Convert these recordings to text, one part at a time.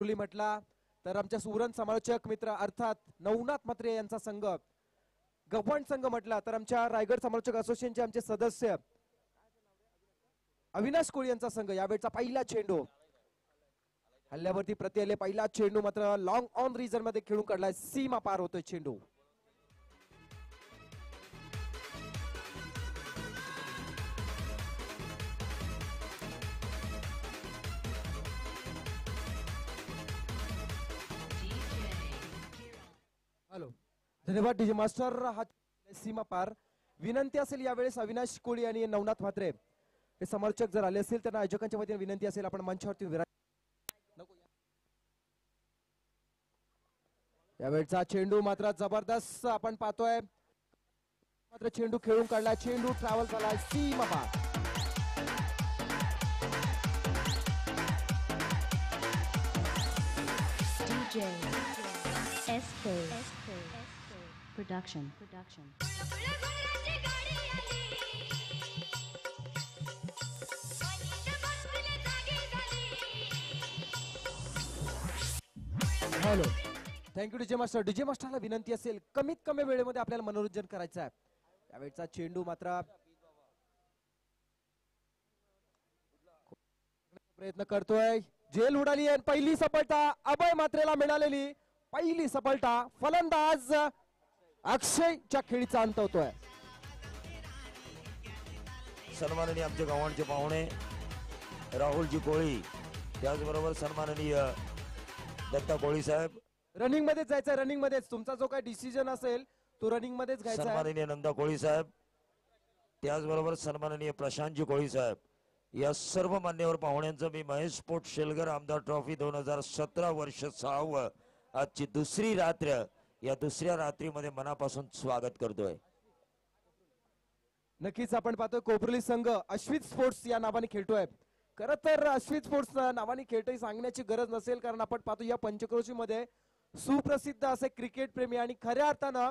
म्हटला तर आमच्या सुवर्ण समालोचक मित्र अर्थात नवनाथ म्हात्रे यांचा संघ, गव्हाण संघ म्हटला तर आमच्या रायगड समालोचक असोसिएशनचे आमचे सदस्य अविनाश कोळी यांचा संघ. यावेळचा पहिला चेंडू हल्ल्यावरती प्रति आले, पहिला चेंडू मात्र लॉंग ऑन रिझन मध्ये खेळून काढलाय, सीमा पार होतोय चेंडू. हॅलो, धन्यवाद डीजे मास्टर. हा सीमा पार. विनंती असेल यावेळेस अविनाश कोळी आणि नवनाथ म्हात्रे हे समालोचक जर आले असतील त्यांना आयोजकांच्या वतीने विनंती असेल आपण मंचावरती विराज. यावेळचा चेंडू मात्र जबरदस्त आपण पाहतोय, मात्र चेंडू खेळून काढला, चेंडू ट्रॅव्हल झाला, सीमा पार. Production. Hello, thank you DJ master. DJ मास्टरला विनंती असेल कमीत कमी वेळेमध्ये आपल्याला मनोरंजन करायचं आहे. यावेळचा चेंडू मात्र प्रयत्न करतोय, जेल उडाली आहे. पहिली सफलता अभय म्हात्रेला मिळालेली, पहिली सफलता. फलंदाज अक्षयच्या खेळीचा अंत होतोय. सन्माननीय आमचे गावांचे पाहुणे राहुलजी कोळी, त्याचबरोबर सन्माननीय दत्ता कोळी साहेब. रनिंग मध्येच जायचंय, रनिंग मध्येच तुमचा जो काही डिसिजन असेल तो रनिंग मध्येच घ्यायचा. सन्माननीय नंदा कोळी साहेब, त्याचबरोबर सन्माननीय प्रशांतजी कोळी साहेब, या सर्व मान्यवर पाहुण्यांचं मी महेश स्पोर्ट शेलगर आमदार ट्रॉफी 2017 वर्ष 6व आजची दुसरी रात्र, या दुसऱ्या रात्रीमध्ये मनापासून स्वागत करतोय. नक्कीच आपण पाहतोय कोपरली संघ अश्वित स्पोर्ट्स या नावाने खेळतोय. खरं तर अश्वित स्पोर्ट्स नावाने खेळतोय सांगण्याची गरज नसेल, कारण आपण पाहतो या पंचक्रोशी मध्ये सुप्रसिद्ध असे क्रिकेट प्रेमी आणि खऱ्या अर्थानं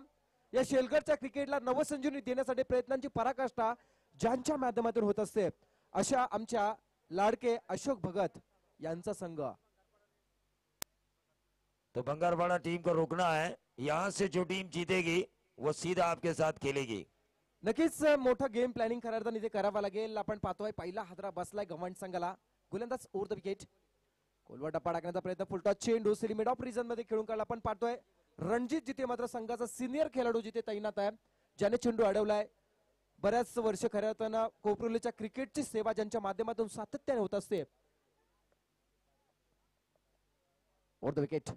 या शेलगरच्या क्रिकेटला नवसंजीवनी देण्यासाठी प्रयत्नांची पराकाष्ठा ज्यांच्या माध्यमातून होत असते अशा आमच्या लाडके अशोक भगत यांचा संघ. तो बंगारवाड़ा टीम को रोकना है, यहाँ से जो टीम जीतेगी वो सीधा आपके साथ खेलेगी. नक्कीच मोठा गेम प्लॅनिंग खऱ्या अर्थाने इथे करावा लागेल. आपण पाहतोय पहिला हादरा बसलाय गव्हाण संघाला. गोलंदाज ओव्हर द विकेट, कोलवा टप्पा टाकण्याचा प्रयत्न, फुलटॉस चेंडू मिड ऑफ रिझन मध्ये खेळून काढला. आपण पाहतोय रणजित जिथे मात्र संघाचा सिनियर खेळाडू जिथे तैनात आहे, ज्याने चेंडू अडवलाय. बऱ्याच वर्ष खऱ्या अर्थानं कोपरलीच्या क्रिकेटची सेवा ज्यांच्या माध्यमातून सातत्याने होत असते. ओव्हर द विकेट,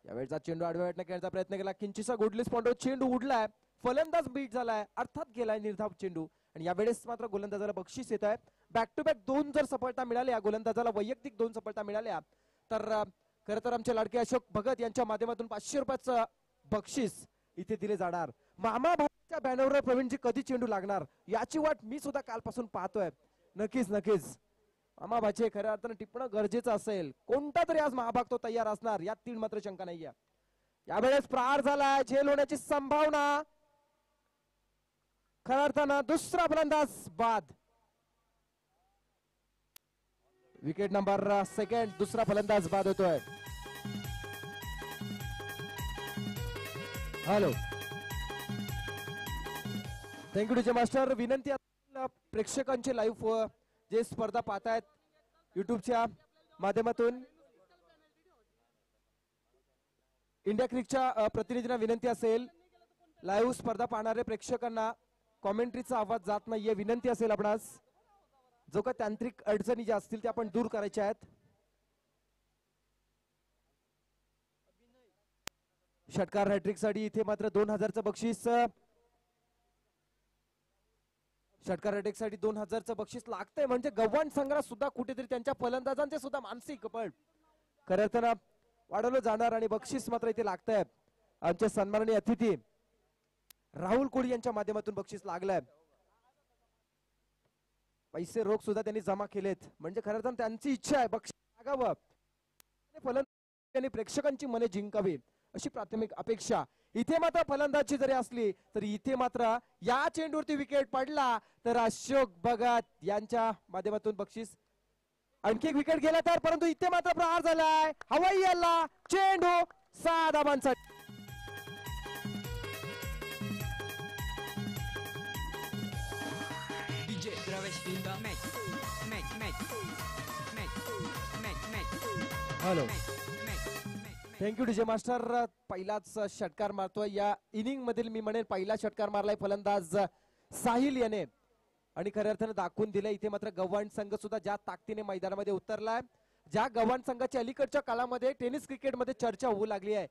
यावेळचा चेंडू आडव्या खेळण्याचा प्रयत्न केला, किंचिसा गुडली स्पॉटवर चेंडू उडलाय, फलंदाज बीट झालाय, अर्थात गेलाय निर्धाव चेंडू. आणि यावेळेस मात्र गोलंदाजाला बक्षीस येत आहे. बॅक टू बॅक 2 जर सफलता मिळाल्या, गोलंदाजाला वैयक्तिक 2 सफलता मिळाल्या तर खरं तर आमचे लाडके अशोक भगत यांच्या माध्यमातून 500 रुपयाचं बक्षीस इथे दिले जाणार. मामा भाऊच्या बॅनरवर प्रवीणजी कधी चेंडू लागणार याची वाट मी सुद्धा कालपासून पाहतोय. नक्कीच मामा भाचे खऱ्या अर्थानं टिपणं गरजेचं असेल. कोणता तरी आज महाभाग तो तयार असणार, यात तीन मात्र शंका नाहीये. यावेळेस प्रहार झालाय, झेल होण्याची संभावना. खऱ्या अर्थानं दुसरा फलंदाज बाद. विकेट नंबर 2, दुसरा फलंदाज बाद होतोय. Hello, thank you DJ master. विनंती प्रेक्षकांचे लाईव्ह जे स्पर्धा पाहतायत युट्यूबच्या माध्यमातून, इंडिया क्रिकेटच्या प्रतिनिधींना विनंती असेल लाईव्ह स्पर्धा पाहणारे प्रेक्षकांना कॉमेंट्रीचा आवाज जात नाहीये, विनंती असेल आपणास जो का तांत्रिक अडचणी ज्या असतील त्या आपण दूर करायच्या आहेत. षटकार हॅट्रिक साठी इथे मात्र 2000चं बक्षीस, षटकार हॅट्रिक साठी 2000चं बक्षीस लागतंय. म्हणजे गव्हाण संघाला सुद्धा कुठेतरी त्यांच्या फलंदाजांचे सुद्धा मानसिक बळ खऱ्या अर्थानं वाढवलं जाणार आणि बक्षीस मात्र इथे लागतंय. आमचे सन्माननीय अतिथी राहुल कोळी यांच्या माध्यमातून बक्षीस लागलंय. पैसे रोख सुद्धा त्यांनी जमा केलेत, म्हणजे खरं तर त्यांची इच्छा आहे बक्षीस लागावं, फलंदाजांनी प्रेक्षकांची मने जिंकावी अशी प्राथमिक अपेक्षा. इथे मात्र फलंदाजी जरी असली तरी इथे मात्र या चेंडूवरती विकेट पडला तर अशोक भगत यांच्या माध्यमातून बक्षीस आणखी एक विकेट गेला तर, परंतु इथे मात्र प्रहार झालाय. हवाई हल्ला, चेंडू 6 धावांसाठी. Hello, thank you DJ master. पहिलाच षटकार मारतोय या इनिंग मधील, मी म्हणेल पहिला षटकार मारलाय फलंदाज साहिल याने, आणि खऱ्या अर्थाने दाखवून दिलंय. इथे मात्र गव्हाण संघ सुद्धा ज्या ताकदीने मैदानामध्ये उतरलाय, ज्या गव्हाण संघाची अलीकडच्या काळामध्ये टेनिस क्रिकेटमध्ये चर्चा होऊ लागली आहे,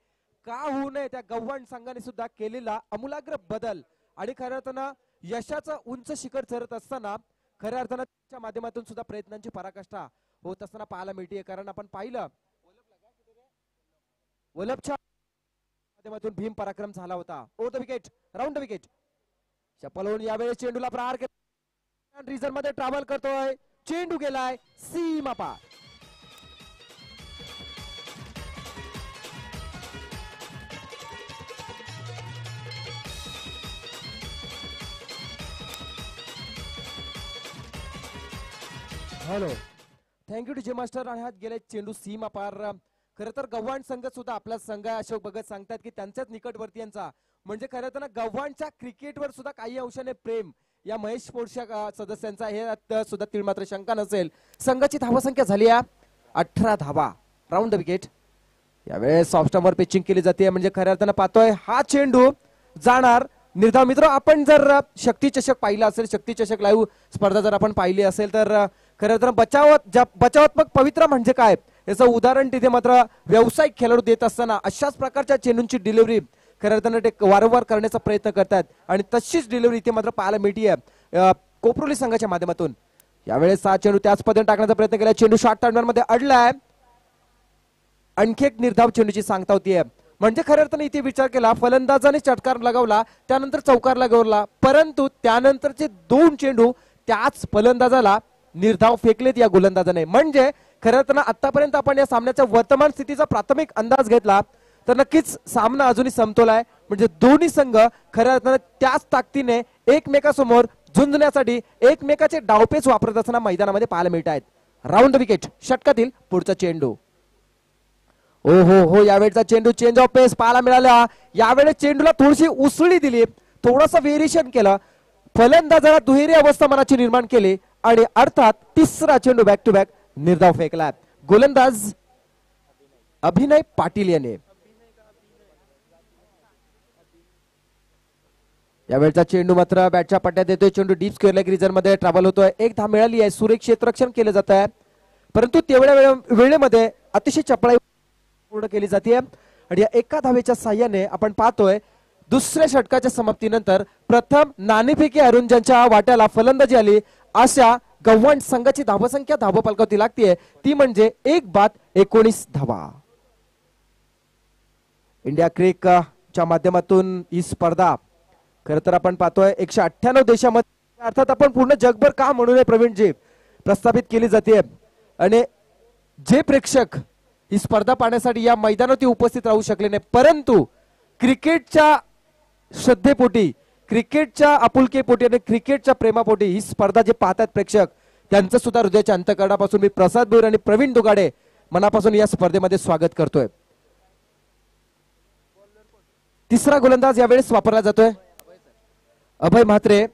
का होऊ नये, त्या गव्हाण संघाने सुद्धा केलेला अमूलाग्र बदल, आणि खऱ्या अर्थानं यशाचं उंच शिखर चढत असताना खऱ्या अर्थानं त्याच्या माध्यमातून सुद्धा प्रयत्नांची पराकाष्ठा होत असताना पाहायला मिळते. कारण आपण पाहिलं वल्लभच्या माध्यमातून भीम पराक्रम झाला होता. Over the wicket, round the wicket. चप्पल होऊन यावेळेस चेंडूला प्रहार केला, रिझन मध्ये ट्रॅव्हल करतोय, चेंडू गेलाय सीमा पार. Hello, thank you DJ master. आणि हात गेले चेंडू सीमा पार. खरं तर गव्हाण संघ सुद्धा आपला संघ आहे, अशोक भगत सांगतात की त्यांच्याच निकटवर्तीयांचा, म्हणजे खरं तर गव्हाणच्या क्रिकेटवर सुद्धा काही अंशाने प्रेम या महेश स्पोर्ट्सच्या सदस्यांचा हे सुद्धा तीळ मात्र शंका नसेल. संघाची धावसंख्या झाली आहे 18 धावा. Round the wicket. यावेळेस सॉफ्टवर पिचिंग केली जाते, म्हणजे खऱ्या अर्थानं पाहतोय हा चेंडू जाणार निर्धाव. मित्र, आपण जर शक्ती चषक पाहिला असेल, शक्ती चषक लाईव्ह स्पर्धा जर आपण पाहिली असेल तर खरं अर्थानं बचावात्मक पवित्रा म्हणजे काय याचं उदाहरण तिथे मात्र व्यावसायिक खेळाडू देत असताना अशाच प्रकारच्या चेंडूंची डिलिव्हरी खऱ्या अर्थानं ते वारंवार करण्याचा प्रयत्न करतात, आणि तशीच डिलिव्हरी इथे मात्र पाहायला मिळतीये कोपरोली संघाच्या माध्यमातून. यावेळेस हा चेंडू त्याच पद्धतीने टाकण्याचा प्रयत्न केला, चेंडू शॉर्ट टर्नरमध्ये अडलाय. आणखी एक निर्धाव चेंडूची सांगता होतीये, म्हणजे खऱ्या अर्थाने इथे विचार केला, फलंदाजाने षटकार लगावला, त्यानंतर चौकार लगावला, परंतु त्यानंतरचे 2 चेंडू त्याच फलंदाजाला निर्धाव फेकलेत या गोलंदाजाने. म्हणजे खरं तर आतापर्यंत आपण या सामन्याच्या वर्तमान स्थितीचा प्राथमिक अंदाज घेतला तर नक्कीच सामना अजूनही समतोल आहे. म्हणजे दोन्ही संघ खऱ्या अर्थानं त्याच ताकदीने एकमेकासमोर झुंजण्यासाठी एकमेकाचे डावपेच वापरत असताना मैदानामध्ये पाहायला मिळत आहेत. Round the wicket. षटकातील पुढचा चेंडू. ओ हो, यावेळेचा चेंडू चेंज ऑफ पेस पाहायला मिळाला. यावेळेस चेंडूला थोडीशी उसळी दिली, थोडंसं व्हेरिएशन केलं, फलंदाजाला दुहेरी अवस्था मनाची निर्माण केली, आणि अर्थात तिसरा चेंडू बॅक टू बॅक निर्धाव फेकला. गोलंदाज अभिनय पाटील याने. यावेळचा चेंडू मात्र बॅटच्या पट्ट्यात येतोय, चेंडू डीप स्क्वेअर लेग रिजन मध्ये ट्रॅव्हल होतोय. एक धाव मिळाली आहे, सुरेख क्षेत्ररक्षण केलं जात आहे, परंतु तेवढ्या वेळेमध्ये अतिशय चपळाई पूर्ण केली जाते. आणि या एका धावेच्या साह्याने आपण पाहतोय दुसऱ्या षटकाच्या समाप्तीनंतर प्रथम नाणेफेकी अरुण ज्यांच्या वाट्याला फलंदाजी आली अशा गव्हाण संघाची धावसंख्या धावफलकावरती लागते, ती म्हणजे 1 बाद 19 धावा. इंडिया क्रिकेटच्या माध्यमातून ही स्पर्धा खरं तर आपण पाहतोय 198 देशामध्ये, अर्थात आपण पूर्ण जगभर का म्हणू नये प्रवीणजी, प्रस्थापित केली जाते. आणि जे प्रेक्षक ही स्पर्धा पाहण्यासाठी या मैदानावरती उपस्थित राहू शकले नाही, परंतु क्रिकेटच्या श्रद्धेपोटी, क्रिकेटच्या आपुलकीपोटी आणि क्रिकेटच्या प्रेमापोटी ही स्पर्धा जे पाहतात प्रेक्षक, त्यांचं सुद्धा हृदयाच्या अंतःकरणापासून मी प्रसाद बोर आणि प्रवीण दुगाडे मनापासून या स्पर्धेमध्ये स्वागत करतोय. तिसरा गोलंदाज यावेळेस वापरला जातोय अभय म्हात्रे.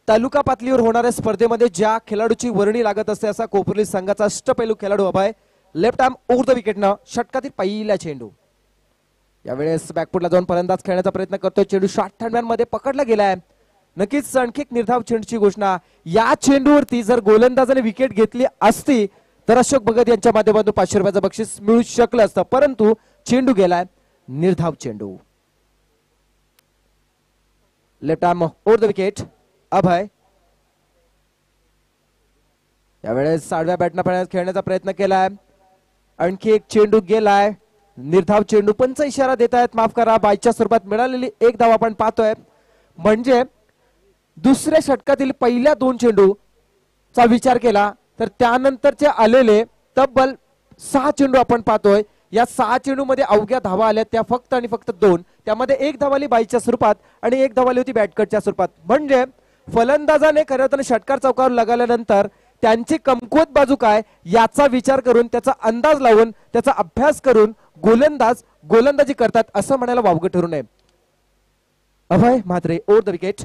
तालुका पातळीवर होणाऱ्या स्पर्धेमध्ये ज्या खेळाडूची वर्णी लागत असते असा कोपरली संघाचा अष्टपैलू खेळाडू अभय. लेफ्ट आर्म ओव्हर द विकेटनं षटकातील पहिला चेंडू. यावेळेस बॅकफुटला जाऊन फलंदाज खेळण्याचा प्रयत्न करतोय, चेंडू शॉर्ट हँडमॅन मध्ये पकडला गेलाय. नक्कीच आणखी एक निर्धाव चेंडूची घोषणा. या चेंडूवरती जर गोलंदाजाने विकेट घेतली असती तर अशोक भगत यांच्या माध्यमातून 500 रुपयाचं बक्षीस मिळू शकलं असतं, परंतु चेंडू गेलाय निर्धाव चेंडू. Left arm over the wicket Abhay. यावेळेस साडव्या बॅटनं खेळण्याचा प्रयत्न केलाय, आणखी एक चेंडू गेलाय निर्धाव चेंडू. पंच इशारा देत आहेत, माफ करा, बायच्या स्वरूपात मिळालेली 1 धाव आपण पाहतोय. म्हणजे दुसऱ्या षटकातील पहिल्या 2 चेंडूचा विचार केला तर त्यानंतरचे आलेले तब्बल 6 चेंडू आपण पाहतोय. या 6 चेंडू मध्ये अवघ्या धावा आल्या त्या फक्त आणि फक्त 2, त्यामध्ये 1 धाव आली बाईच्या स्वरूपात आणि 1 धाव आली होती बॅटकटच्या स्वरूपात. म्हणजे फलंदाजाने खरं तर षटकार चौकावर लगावल्यानंतर त्यांची कमकुवत बाजू काय याचा विचार करून, त्याचा अंदाज लावून, त्याचा अभ्यास करून गोलंदाज गोलंदाजी करतात असं म्हणायला वावगं ठरू नये. अभय म्हात्रे ओव्हर द विकेट.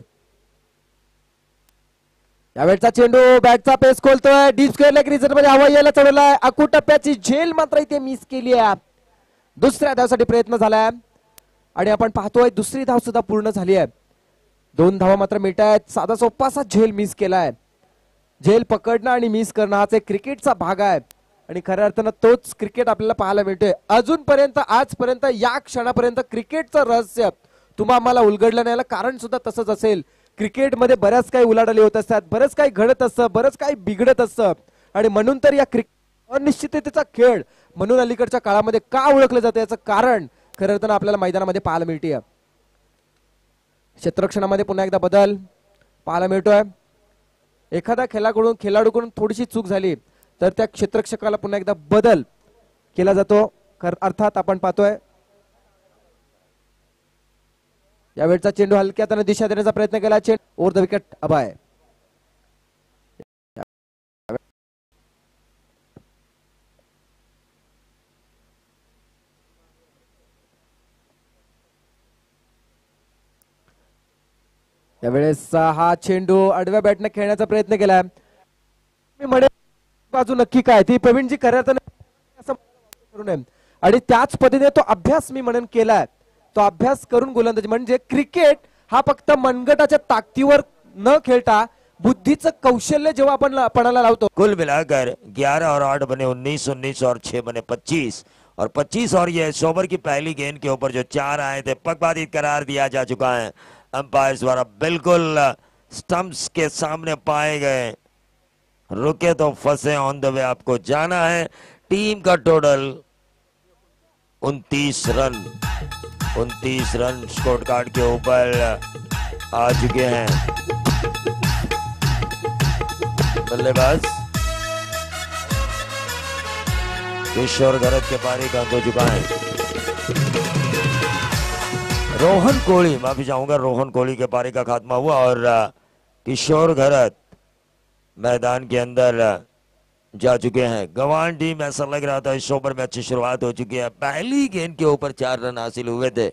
यावेळचा चेंडू बॅटचा पेस खोलतोय, डीप स्क्वेअर लेग रिझन मध्ये हवा यायला चढवलाय. अकू टप्प्याची झेल मात्र इथे मिस केली आहे. दुसऱ्या धावसाठी प्रयत्न झालाय आणि आपण पाहतोय दुसरी धाव सुद्धा पूर्ण झाली आहे. 2 धावा मात्र मिळत आहेत. साधा सोपासा झेल मिस केलाय. झेल पकडणं आणि मिस करणं हाच एक क्रिकेटचा भाग आहे आणि खऱ्या अर्थानं तोच क्रिकेट आपल्याला पाहायला मिळतोय. अजूनपर्यंत आजपर्यंत या क्षणापर्यंत क्रिकेटचं रहस्य तुम्हाला उलगडलं नाही, कारण सुद्धा तसंच असेल. क्रिकेटमध्ये बऱ्याच काही उलाढाली होत असतात, बरंच काही घडत असतं, बरंच काही बिघडत असतं आणि म्हणून तर या क्रिकेट अनिश्चिततेचा खेळ म्हणून अलीकडच्या काळामध्ये का ओळखलं जातं याचं कारण खरं अर्थानं आपल्याला मैदानामध्ये पाहायला मिळते. क्षेत्ररक्षणामध्ये पुन्हा एकदा बदल पाहायला मिळतोय. एखाद्या खेळाडूकडून थोडीशी चूक झाली तर त्या क्षेत्ररक्षकाला पुन्हा एकदा बदल केला जातो. अर्थात आपण पाहतोय यावेळचा चेंडू हलक्या हाताने दिशा देण्याचा प्रयत्न केला. चेंडू ओव्हर द विकेट अभय. यावेळेस हा चेंडू आडव्या बॅटने खेळण्याचा प्रयत्न केलाय. मी म्हणेन बाजू नक्की काय ती प्रवीणजी खऱ्या अर्थाने असं करू नये आणि त्याच पद्धतीने तो अभ्यास मी म्हणेन केलाय. तो अभ्यास करून गोलंदाजी म्हणजे क्रिकेट हा फक्त मनगटाच्या ताकदीवर न खेळता बुद्धीचं कौशल्य जेव्हा आपण पणाला लावतो. कुल मिलाकर 11 और 8 बने 19, 19 और 6 बने 25 और 25 और ये ओवर की पहली गेंद के ऊपर जो 4 आए थे पगबाधित करार दिया जा चुका है अंपायर द्वारा. बिल्कुल स्टंप्स के सामने पाए गए, रुके तो फंसे, ऑन द वे आपको जाना है. टीम का total 29 run. 29 run score card के ऊपर आ चुके हैं. बल्लेबाज किशोर गरत के पारी का अंत हो चुका है. रोहन कोहली, माफी चाहूंगा, रोहन कोहली के पारी का खात्मा हुआ और किशोर गरत मैदान के अंदर जा चुके हैं. गवान टीम ऐसा लग रहा था इस ओवर में अच्छी शुरुआत हो चुकी है. पहली गेंद के ऊपर 4 रन हासिल हुए थे,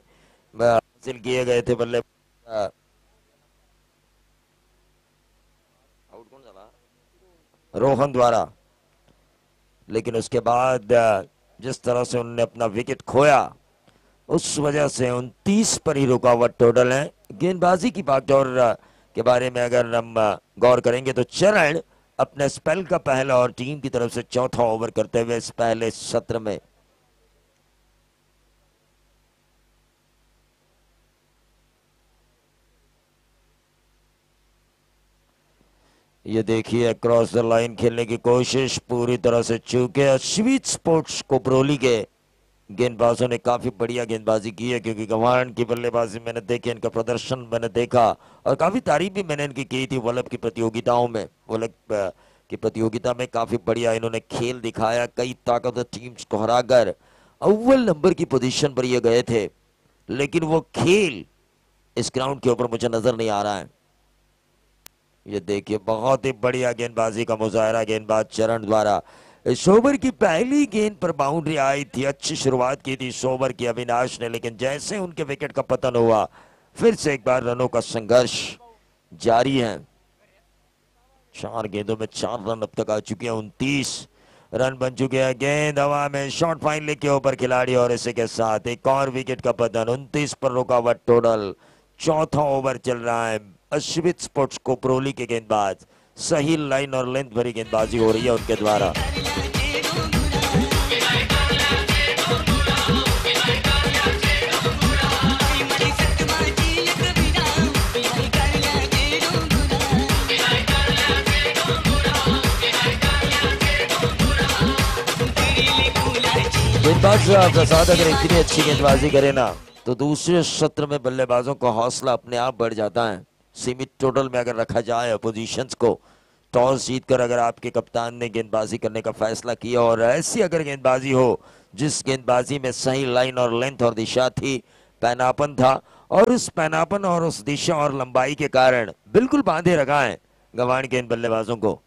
हासिल किए गए थे बल्ले रोहन द्वारा. लेकिन उसके बाद जिस तरह से उन्होंने अपना विकेट खोया उस वजह से 29 पर ही रुकावट टोटल है. गेंदबाजी की बागडोर के बारे में अगर हम गौर करेंगे तो चरण अपने स्पेल का पहला और टीम की तरफ से चौथा ओवर करते हुए इस पहले सत्र में ये देखिए क्रॉस द लाइन खेलने की कोशिश पूरी तरह से चूके. स्वीट स्पोर्ट्स कोपरोली के गेंदबाजों ने काफी बढ़िया गेंदबाजी की है क्योंकि गवान की बल्लेबाजी मैंने देखी, इनका प्रदर्शन मैंने देखा और काफी तारीफ भी मैंने इनकी की थी वल्लभ की प्रतियोगिताओं में. वल्लभ की प्रतियोगिता में काफी बढ़िया इन्होंने खेल दिखाया. कई ताकतवर टीम्स को हराकर अव्वल नंबर की पोजीशन पर ये गए थे, लेकिन वो खेल इस ग्राउंड के ऊपर मुझे नजर नहीं आ रहा है. ये देखिए बहुत ही बढ़िया गेंदबाजी का मुजाहरा गेंदबाज चरण द्वारा. इस ओवर की पहली गेंद पर बाउंड्री आई थी. अच्छी शुरुआत की थी इस ओवर की अविनाश ने, लेकिन जैसे उनके विकेट का पतन हुआ फिर से एक बार रनों का संघर्ष जारी है. 4 गेंदों में 4 रन अब तक आ चुके हैं. 29 रन बन चुके हैं. गेंद हवा में शॉर्ट फाइन लेग के ऊपर खिलाड़ी और इसी के साथ एक और विकेट का पतन. 29 पर रुकावट टोटल. चौथा ओवर चल रहा है. अश्वित स्पोर्ट्स कोपरोली के गेंदबाज सही लाइन और लेंथ भरी गेंदबाजी हो रही है उनके द्वारा. गेंदबाज प्रसाद अगर इतनी अच्छी गेंदबाजी करे ना तो दूसरे सत्र में बल्लेबाजों का हौसला अपने आप बढ़ जाता है. सीमित टोटल में अगर रखा जाए अपोजिशंस को, टॉस जीतकर अगर आपके कप्तान ने गेंदबाजी करने का फैसला किया और ऐसी अगर गेंदबाजी हो जिस गेंदबाजी में सही लाइन और लेंथ और दिशा थी, पैनापन था, और उस पैनापन और उस दिशा और लंबाई के कारण बिल्कुल बांधे रखा है गवान के इन बल्लेबाजों को.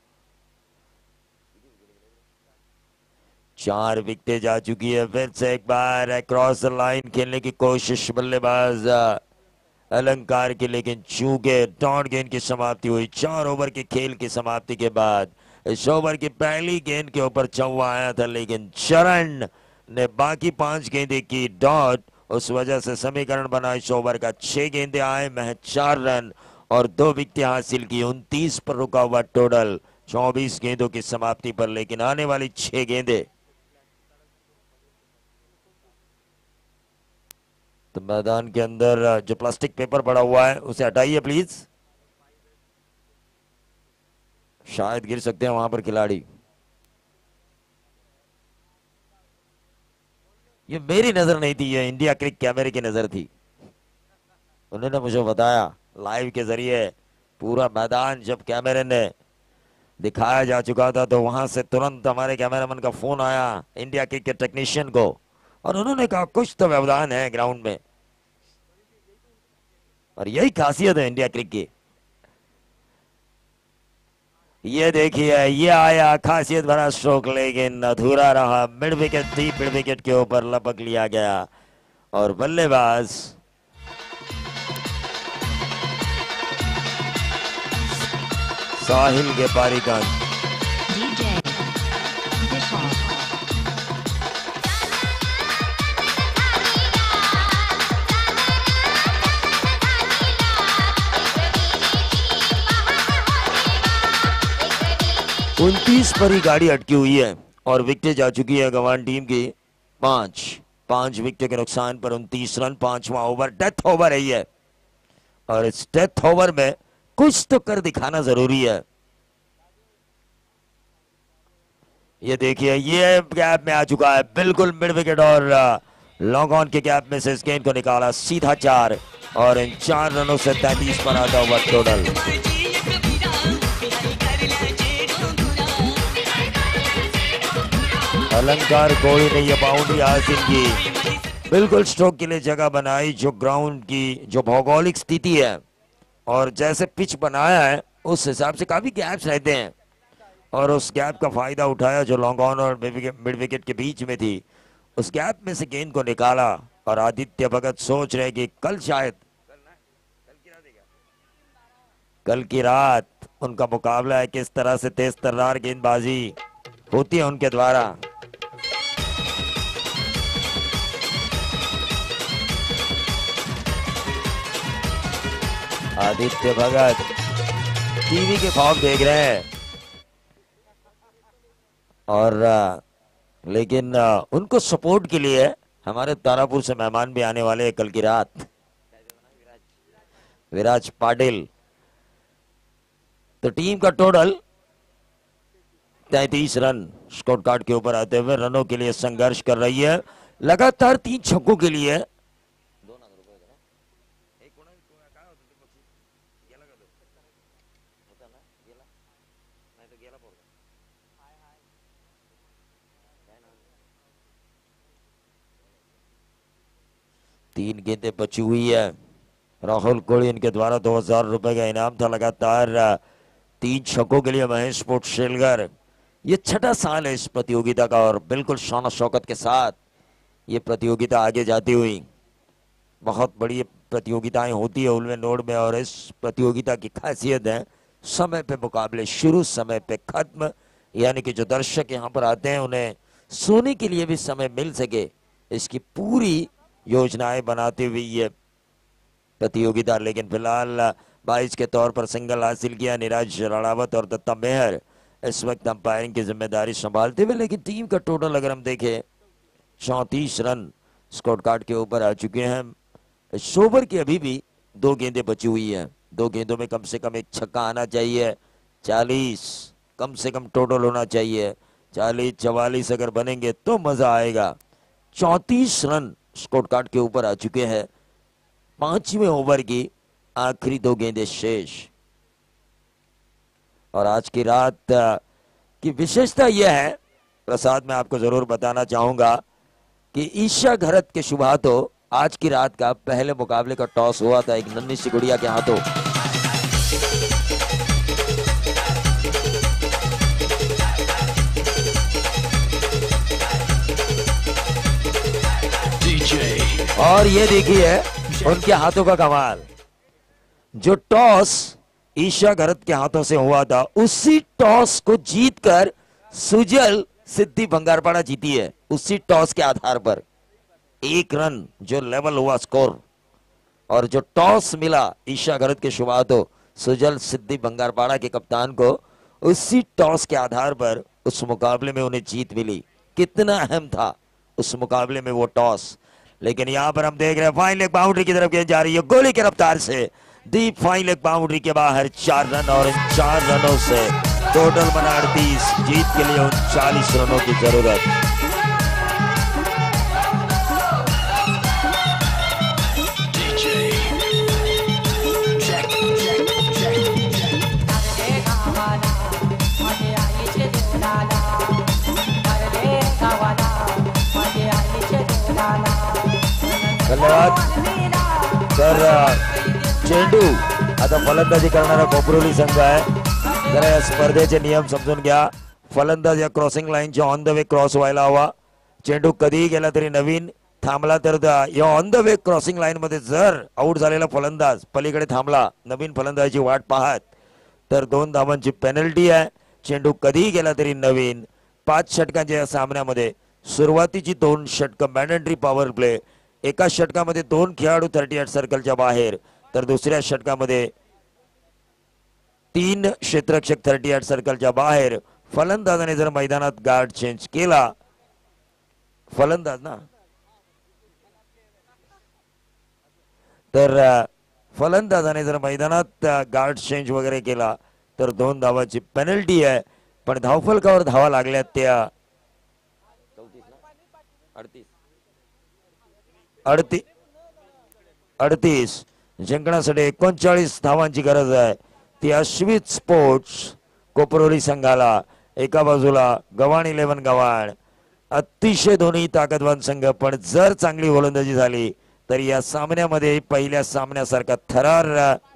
4 विकेटें जा चुकी है। फिर से एक बार क्रॉस द लाइन खेलने की कोशिश बल्लेबाज अलंकार की, लेकिन चूंकि डॉट गेंद की समाप्ति हुई। 4 ओवर के खेल की समाप्ति के बाद इस ओवर की पहली गेंद के ऊपर चौवा आया था, लेकिन चरण ने बाकी 5 गेंदें की डॉट। उस वजह से समीकरण बना इस ओवर का। 6 गेंदें आए, महज 4 रन और 2 विकेटें हासिल की। 29 पर रुका हुआ टोटल 24 गेंदों की समाप्ति पर, लेकिन आने वाली 6 गेंदें तो मैदान के अंदर जो प्लास्टिक पेपर पड़ा हुआ है उसे हटाइए प्लीज, शायद गिर सकते हैं वहां पर खिलाड़ी। ये मेरी नजर नहीं थी, ये इंडिया क्रिक कैमरे की नजर थी। उन्होंने मुझे बताया लाइव के जरिए, पूरा मैदान जब कैमरे ने दिखाया जा चुका था तो वहां से तुरंत हमारे कैमरामैन का फोन आया इंडिया क्रिक के टेक्नीशियन को, और उन्होंने कहा कुछ तो व्यवधान है ग्राउंड में। और यही खासियत है इंडिया क्रिक की। ये देखिए, ये आया खासियत भरा स्ट्रोक, लेकिन अधूरा रहा। मिड विकेट थी, मिड विकेट के ऊपर लपक लिया गया और बल्लेबाज साहिल के पारी का 29 पर ही गाड़ी अटकी हुई है और विकेटें जा चुकी है गवान टीम की 5 विकेट के नुकसान पर 29 रन। 5वां ओवर डेथ ओवर है ये, और इस डेथ ओवर में कुछ तो कर दिखाना जरूरी है। ये देखिए, ये गैप में आ चुका है बिल्कुल मिड विकेट, और लॉन्ग ऑन के गैप में से इस गेंद को निकाला सीधा 4, और इन 4 रनों से 33 पर आता हुआ टोटल। अलंकार कोहली ने यह बाउंड्री हासिल की, बिल्कुल स्ट्रोक के लिए जगह बनाई। जो ग्राउंड की जो भौगोलिक स्थिति है और जैसे पिच बनाया है उस हिसाब से काफी गैप्स रहते हैं, और उस गैप का फायदा उठाया जो लॉन्ग ऑन और मिड विकेट के बीच में थी। उस गैप में से गेंद को निकाला, और आदित्य भगत सोच रहे कि कल शायद कल की रात उनका मुकाबला है, किस तरह से तेज तर्रार गेंदबाजी होती है उनके द्वारा। आदित्य भगत टीवी के ख्वाब देख रहे हैं, और लेकिन उनको सपोर्ट के लिए हमारे तारापुर से मेहमान भी आने वाले हैं कल की रात, विराज पाटिल। तो टीम का टोटल 33 रन स्कोर कार्ड के ऊपर आते हुए रनों के लिए संघर्ष कर रही है, लगातार 3 छक्कों के लिए। तीन गेंदें बची हुई है। राहुल कोहली इनके द्वारा 2000 रुपए का इनाम था। लगातार 3 छक्कों के लिए महेश स्पोर्ट्स शेलगर। ये 6ठा साल है इस प्रतियोगिता का, और बिल्कुल शान शौकत के साथ ये प्रतियोगिता आगे जाती हुई। बहुत बड़ी प्रतियोगिताएं होती है उल्वे नोड में, और इस प्रतियोगिता की खासियत है समय पे मुकाबले शुरू, समय पे खत्म, यानी कि जो दर्शक यहाँ पर आते हैं उन्हें सोने के लिए भी समय मिल सके, इसकी पूरी योजनाएं बनाते हुए ये प्रतियोगिता। लेकिन फिलहाल 22 के तौर पर सिंगल हासिल किया नीरज राणावत और दत्ता मेहर इस वक्त अंपायरिंग की जिम्मेदारी संभालते हुए। लेकिन टीम का टोटल अगर हम देखें 34 रन स्कोर कार्ड के ऊपर आ चुके हैं। इस ओवर की अभी भी 2 गेंदें बची हुई हैं। 2 गेंदों में कम से कम एक छक्का आना चाहिए। 40 कम से कम टोटल होना चाहिए। 40-44 अगर बनेंगे तो मजा आएगा। 34 रन स्कोर कार्ड के ऊपर आ चुके हैं। 5वें ओवर की आखिरी 2 गेंदें शेष। और आज की रात की विशेषता यह है, प्रसाद मैं आपको जरूर बताना चाहूंगा कि ईशा घरत के शुभ हाथों आज की रात का पहले मुकाबले का टॉस हुआ था एक नन्ही सी गुड़िया के हाथों। और ये देखिए उनके हाथों का कमाल, जो टॉस ईशा घरत के हाथों से हुआ था उसी टॉस को जीतकर सुजल सिद्धि बंगारपाड़ा जीती है। उसी टॉस के आधार पर 1 रन जो लेवल हुआ स्कोर, और जो टॉस मिला ईशा घरत के शुभातो सुजल सिद्धि बंगारपाड़ा के कप्तान को, उसी टॉस के आधार पर उस मुकाबले में उन्हें जीत मिली। कितना अहम था उस मुकाबले में वो टॉस। लेकिन यहां पर हम देख रहे हैं फाइन लेग बाउंड्री की तरफ गेंद जा रही है गोली की रफ्तार से, दीप फाइन लेग बाउंड्री के बाहर 4 रन, और इन 4 रनों से टोटल बना 38। जीत के लिए 39 रनों की जरूरत। धन्यवाद तर चेंडू आता फलंदाजी करणारा कोपरोली संघ आहे। जरा या स्पर्धेचे नियम समजून घ्या। फलंदाज या क्रॉसिंग लाईनच्या ऑन द वे क्रॉस व्हायला हवा। चेंडू कधीही गेला तरी नवीन, थांबला तर या on the way crossing line मध्ये जर आउट झालेला फलंदाज पलीकडे थांबला नवीन फलंदाजाची वाट पाहत तर 2 धावांची पेनल्टी आहे। चेंडू कधीही गेला तरी नवीन। 5 षटकांच्या या सामन्यामध्ये सुरुवातीची 2 षटकं मॅन्डेटरी पॉवर प्ले, एका षटकामध्ये 2 खेळाडू 38 सर्कलच्या बाहेर, तर दुसऱ्या षटकामध्ये 3 क्षेत्ररक्षक 38 सर्कलच्या बाहेर। फलंदाजाने जर मैदानात गार्ड चेंज केला, फलंदाज ना, तर फलंदाजाने जर मैदानात गार्ड चेंज वगैरे केला तर 2 धावाची पेनल्टी आहे। पण धावफलकावर धावा लागल्यात त्या 38 जिंकण्यासाठी 39 धावांची गरज आहे। ती अश्वित स्पोर्ट्स कोपरोली संघाला, एका बाजूला गव्हाण 11 गव्हाण, अतिशय दोन्ही ताकदवान संघ। पण जर चांगली गोलंदाजी झाली तर या सामन्यामध्ये पहिल्या सामन्यासारखा थरार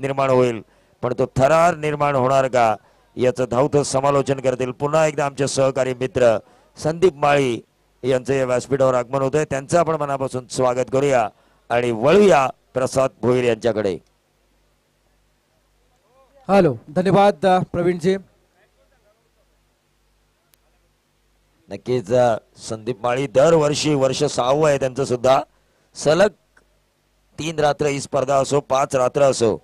निर्माण होईल। पण तो थरार निर्माण होणार का याचं धावतं समालोचन करतील पुन्हा एकदा आमचे सहकारी मित्र संदीप माळी यांचे या व्यासपीठावर आगमन होत आहे। त्यांचं आपण मनापासून स्वागत करूया आणि वळूया प्रसाद भोईर यांच्याकडे। हॅलो, धन्यवाद प्रवीणजी। नक्कीच संदीप माळी दरवर्षी वर्ष 6वं आहे त्यांचं सुद्धा, सलग 3 रात्र ही स्पर्धा असो 5 रात्र असो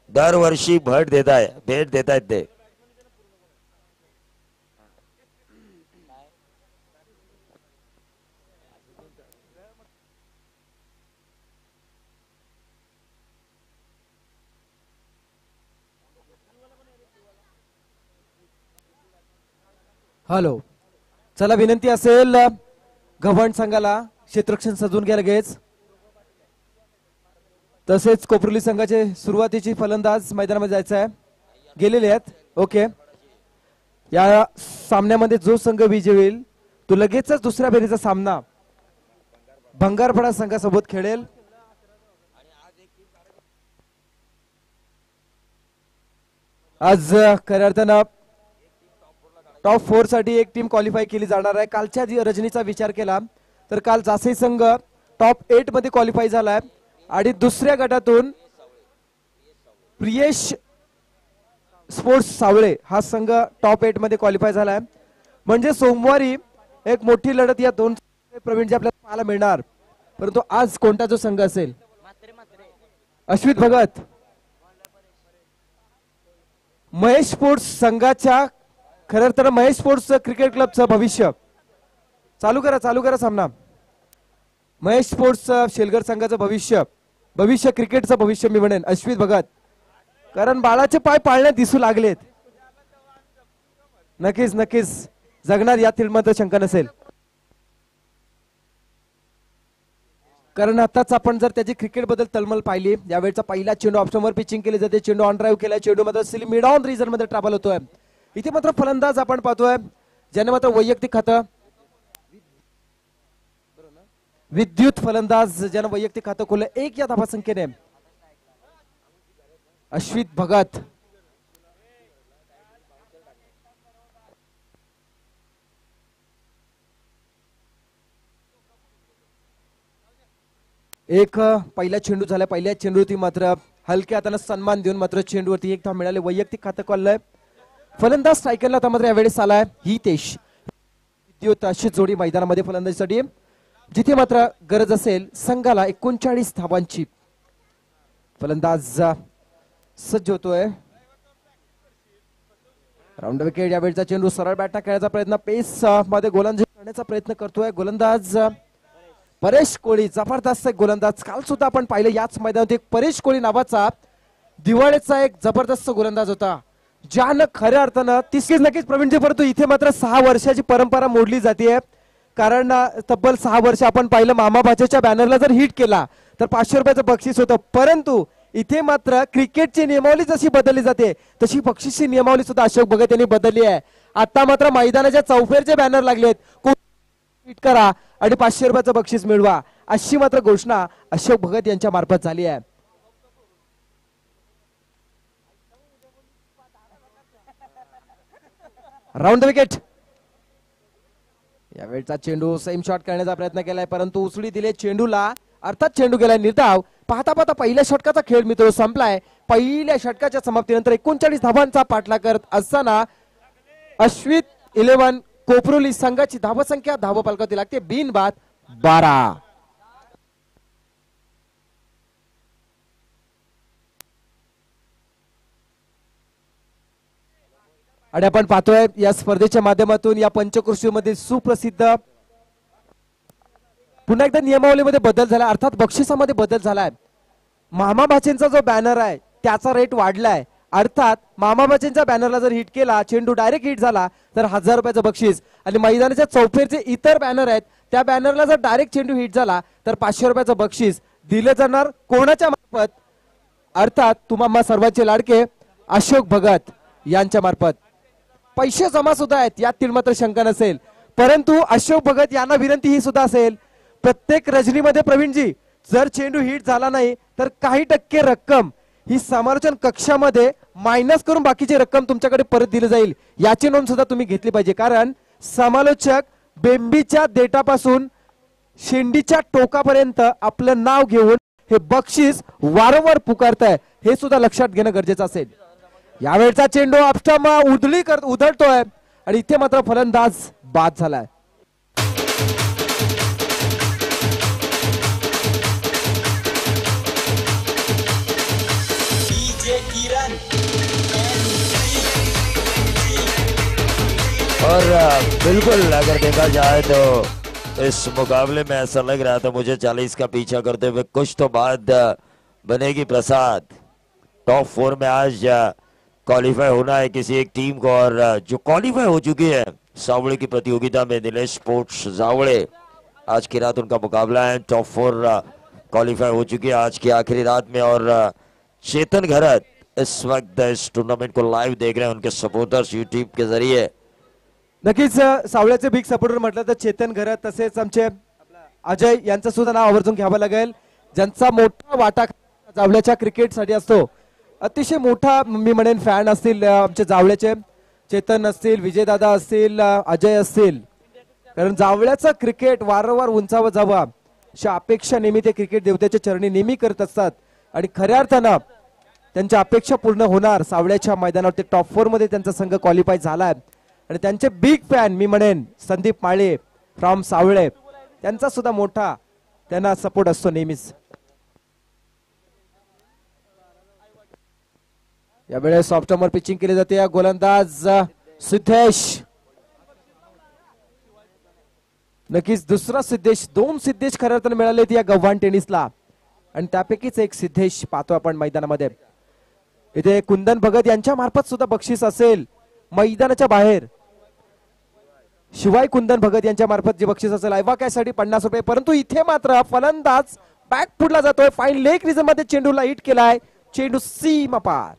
दरवर्षी भेट देतायत ते। हॅलो, चला विनंती असेल गव्हाण संघाला क्षेत्ररक्षण सजवून घ्या लगेच। तसेच कोपरोली संघाचे सुरुवातीची फलंदाज मैदानामध्ये जायचं आहे, गेलेले आहेत। ओके, या सामन्यामध्ये जो संघ विजयी होईल तो लगेचच दुसऱ्या फेरीचा सामना भंगारपाडा संघासोबत खेळेल। आज खऱ्या अर्थानं टॉप 4 साठी एक टीम क्वालिफाय केली जाणार आहे। कालच्या रजनीचा विचार केला तर काल जासई संघ टॉप 8 मध्ये क्वालिफाय झालाय आणि दुसऱ्या गटातून प्रियेश स्पोर्ट्स सावळे हा संघ टॉप 8 मध्ये क्वालिफाय झालाय। म्हणजे सोमवारी एक मोठी लढत या 2 प्रवीणजी आपल्याला पाहायला मिळणार। परंतु आज कोणता जो संघ असेल, अश्वित भगत महेश स्पोर्ट्स संघाच्या, खरं तर महेश स्पोर्ट्स क्रिकेट क्लबचं भविष्य, चालू करा सामना। महेश स्पोर्ट्स शेलगर संघाचं भविष्य क्रिकेटचं भविष्य मी म्हणेन अश्वित भगत, कारण बाळाचे पाय पाळण्यात दिसू लागलेत। नक्कीच जगणार या फील्डमध्ये शंका नसेल, कारण आताच आपण जर त्याची क्रिकेट बद्दल तळमळ पाहिली। यावेळचा पहिला चेंडू ऑप्शनवर पिचिंग केली जाते, चेंडू ऑन ड्राईव्ह केलाय, चेंडू मध्ये मिड ऑन रिजन मध्ये ट्रॅव्हल होतोय। इथे मात्र फलंदाज आपण पाहतोय ज्याने मात्र वैयक्तिक खातं, विद्युत फलंदाज ज्याने वैयक्तिक खातं खोललं 1 या धावा संख्येने, अश्वित भगत। एक पहिला चेंडू झाला, पहिल्या चेंडूवरती मात्र हलक्या हाताने सन्मान देऊन मात्र चेंडूवरती एक धाव मिळाले, वैयक्तिक खातं कॉललंय. फलंदाज स्ट्रायकरला आता मात्र यावेळेस आलाय हितेश. अशी जोडी मैदानामध्ये फलंदाजीसाठी, जिथे मात्र गरज असेल संघाला 39 धावांची. फलंदाज सज्ज होतोय. Round wicket. यावेळचा चेंडू सरळ बॅटला खेळायचा प्रयत्न, पेस मध्ये गोलंदाजी करण्याचा प्रयत्न करतोय गोलंदाज परेश कोळी. जबरदस्त गोलंदाज. काल सुद्धा आपण पाहिलं याच मैदानात एक परेश कोळी नावाचा दिवाळीचा एक जबरदस्त गोलंदाज होता, ज्यानं खऱ्या अर्थानं नक्कीच प्रवीणजी. परंतु इथे मात्र 6 वर्षाची परंपरा मोडली जाते, कारण तब्बल 6 वर्ष आपण पाहिलं मामा भाच्याच्या बॅनरला जर हिट केला तर 500 रुपयाचं बक्षीस होतं. परंतु इथे मात्र क्रिकेटची नियमावली जशी बदलली जाते तशी बक्षीसची नियमावली सुद्धा अशोक भगत यांनी बदलली आहे. आता मात्र मैदानाच्या चौफेरचे बॅनर लागलेत, हिट करा आणि 500 रुपयाचं बक्षीस मिळवा, अशी मात्र घोषणा अशोक भगत यांच्या मार्फत झाली आहे. Round wicket. यावेळचा चेंडू सेम शॉट करण्याचा प्रयत्न केलाय, परंतु उसळी दिले चेंडूला, अर्थात चेंडू गेलाय निर्धाव. पाहता पाहता पहिल्या षटकाचा खेळ मित्र संपलाय. पहिल्या षटकाच्या समाप्तीनंतर 39 धावांचा पाठलाग करत असताना अश्वित 11 कोपरोली संघाची धावसंख्या धावफलकावरती लागते बिनबाद 12. आणि आपण पाहतोय या स्पर्धेच्या माध्यमातून या पंचकृषीमध्ये सुप्रसिद्ध पुन्हा एकदा नियमावलीमध्ये बदल झाला, अर्थात बक्षिसामध्ये बदल झालाय. मामा भाचेंचा जो बॅनर आहे त्याचा रेट वाढलाय, अर्थात मामा भाचेंच्या बॅनरला जर हिट केला, चेंडू डायरेक्ट हिट झाला तर 1000 रुपयाचं बक्षीस, आणि मैदानाच्या चौफेरचे इतर बॅनर आहेत त्या बॅनरला जर डायरेक्ट चेंडू हिट झाला तर 500 रुपयाचं बक्षीस दिलं जाणार. कोणाच्या मार्फत? अर्थात तुम्हा सर्वांचे लाडके अशोक भगत यांच्या मार्फत. पैसे जमा सुद्धा आहेत, यातील मात्र शंका नसेल. परंतु अशोक भगत यांना विनंती ही सुद्धा असेल, प्रत्येक रजनीमध्ये प्रवीणजी जर चेंडू हिट झाला नाही तर काही टक्के रक्कम ही समालोचन कक्षामध्ये मायनस करून बाकीची रक्कम तुमच्याकडे परत दिली जाईल, याची नोंद सुद्धा तुम्ही घेतली पाहिजे. कारण समालोचक बेंबीच्या देठापासून शेंडीच्या टोकापर्यंत आपलं नाव घेऊन हे बक्षीस वारंवार पुकारताय, हे सुद्धा लक्षात घेणं गरजेचं असेल. यावेळचा चेंडू अपस्टंप उधळतोय आणि इथे मात्र फलंदाज बाद झालाय. और बिल्कुल अगर देखा जाए तो इस मुकाबले में ऐसा लग रहा था मुझे 40 का पीछा करते हुए कुछ तो बाद बनेगी प्रसाद. टॉप 4 में आज क्वालिफाई होना है किसी एक टीम को, और जो क्वालिफाई हो चुकी है सावड़े की प्रतियोगिता में नीलेश स्पोर्ट्स जावड़े, आज की रात उनका मुकाबला है. टॉप 4 क्वालिफाई हो चुकी है आज की आखिरी रात में, और चेतन घरत इस वक्त इस टूर्नामेंट को लाइव देख रहे हैं उनके सपोर्टर्स यूट्यूब के जरिए. नक्कीच सावळ्याचे बिग सपोर्टर म्हटलं तर चेतन घरत, तसेच आमचे अजय यांचं सुद्धा नाव आवर्जून घ्यावं लागेल, ज्यांचा मोठा वाटा जावळ्याच्या क्रिकेटसाठी असतो. अतिशय मोठा मी म्हणेन फॅन असतील आमचे जावळ्याचे, चेतन असतील, विजयदादा असतील, अजय असतील, कारण जावळ्याचं क्रिकेट वारंवार उंचावर जावं अशा अपेक्षा नेहमी ते क्रिकेट देवतेच्या चरणी नेहमी करत असतात, आणि खऱ्या अर्थानं त्यांच्या अपेक्षा पूर्ण होणार. सावळ्याच्या मैदानावर टॉप 4 मध्ये त्यांचा संघ क्वालिफाय झालाय, आणि त्यांचे बिग फॅन मी म्हणेन संदीप माळे फ्रॉम सावळे, त्यांचा सुद्धा मोठा त्यांना सपोर्ट असतो नेहमीच. यावेळेस सॉफ्टमर पिचिंग केली जाते. गोलंदाज सिद्धेश, नक्कीच दुसरा सिद्धेश, 2 सिद्धेश खऱ्या अर्थाने मिळाले या गव्हाण टेनिसला, आणि त्यापैकीच एक सिद्धेश पाहतो आपण मैदानामध्ये. इथे कुंदन भगत यांच्या मार्फत सुद्धा बक्षीस असेल मैदानाच्या बाहेर, शिवाय कुंदन भगत यांच्या मार्फत जे बक्षीस असेल आयवा कॅसाठी 50 रुपये. परंतु इथे मात्र फलंदाज बॅक फुटला जातोय, फाईन लेग रिझन मध्ये चेंडूला हिट केलाय, चेंडू सीमा पार.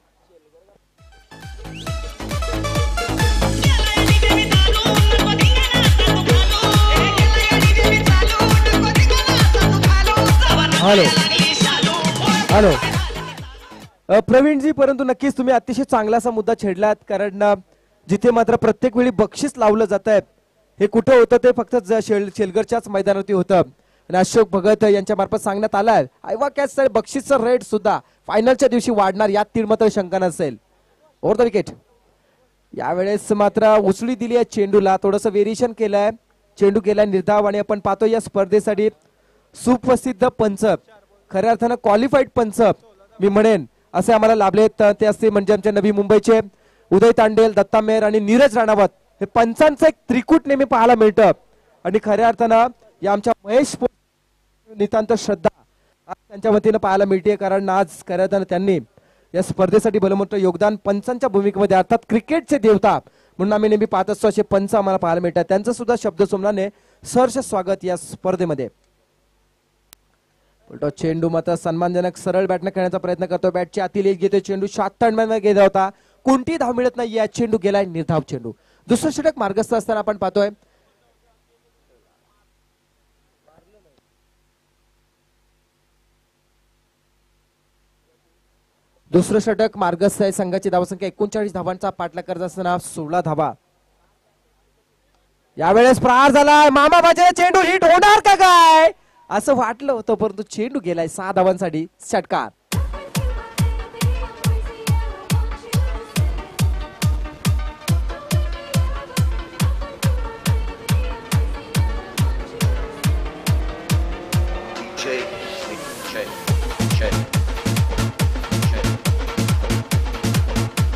हॅलो हॅलो प्रवीणजी, परंतु नक्कीच तुम्ही अतिशय चांगलासा मुद्दा छेडलात, कारण जिथे मात्र प्रत्येक वेळी बक्षीस लावलं जात आहे, हे कुठं होतं ते फक्त शेलगरच्याच मैदानावरती होतं. आणि अशोक भगत यांच्या मार्फत सांगण्यात आलाय आयवा कॅच बक्षीसचं रेट सुद्धा फायनलच्या दिवशी वाढणार, यात तीळ मात्र शंका नसेल. Over the wicket. यावेळेस मात्र उसळी दिली आहे चेंडूला, थोडस व्हेरिएशन केलंय, चेंडू केलाय निर्धाव. आणि आपण पाहतो या स्पर्धेसाठी सुप्रसिद्ध पंच, खऱ्या अर्थानं क्वालिफाईड पंच मी म्हणेन असे आम्हाला लाभले. ते असते म्हणजे आमच्या नवी मुंबईचे उदय तांडेल, दत्ता मेहर आणि नीरज राणावत. हे पंचांचं एक त्रिकूट नेहमी पाहायला मिळतं. आणि खऱ्या अर्थानं या आमच्या महेश नितांत श्रद्धा त्यांच्या वतीनं पाहायला मिळते, कारण आज खऱ्या अर्थानं त्यांनी या स्पर्धेसाठी भलं मोठं योगदान पंचांच्या भूमिकेमध्ये, अर्थात क्रिकेटचे देवता म्हणून आम्ही नेहमी पाहत असतो असे पंच आम्हाला पाहायला मिळतात. त्यांचं सुद्धा शब्दसुमनाने सहर्ष स्वागत या स्पर्धेमध्ये. चेंडू मात्र सन्मानजनक सरळ बॅटने खेळण्याचा प्रयत्न करतो, बॅटच्या आतील एक घेतोय चेंडू, शॉर्ट मध्ये गेला होता, कोणती धाव मिळत नाही, या चेंडू गेलाय निर्धाव चेंडू. दुसरं षटक मार्गस्थ असताना आपण पाहतोय दुसरं षटक मार्गस्थ आहे. संघाची धावसंख्या 39 धावांचा पाठलाग करत असताना 16 धावा. यावेळेस प्रहार झालाय, मामा बाजे चेंडू हिट होणार का काय असं वाटलं होतं, परंतु चेंडू गेलाय 6 धावांसाठी. षटकार.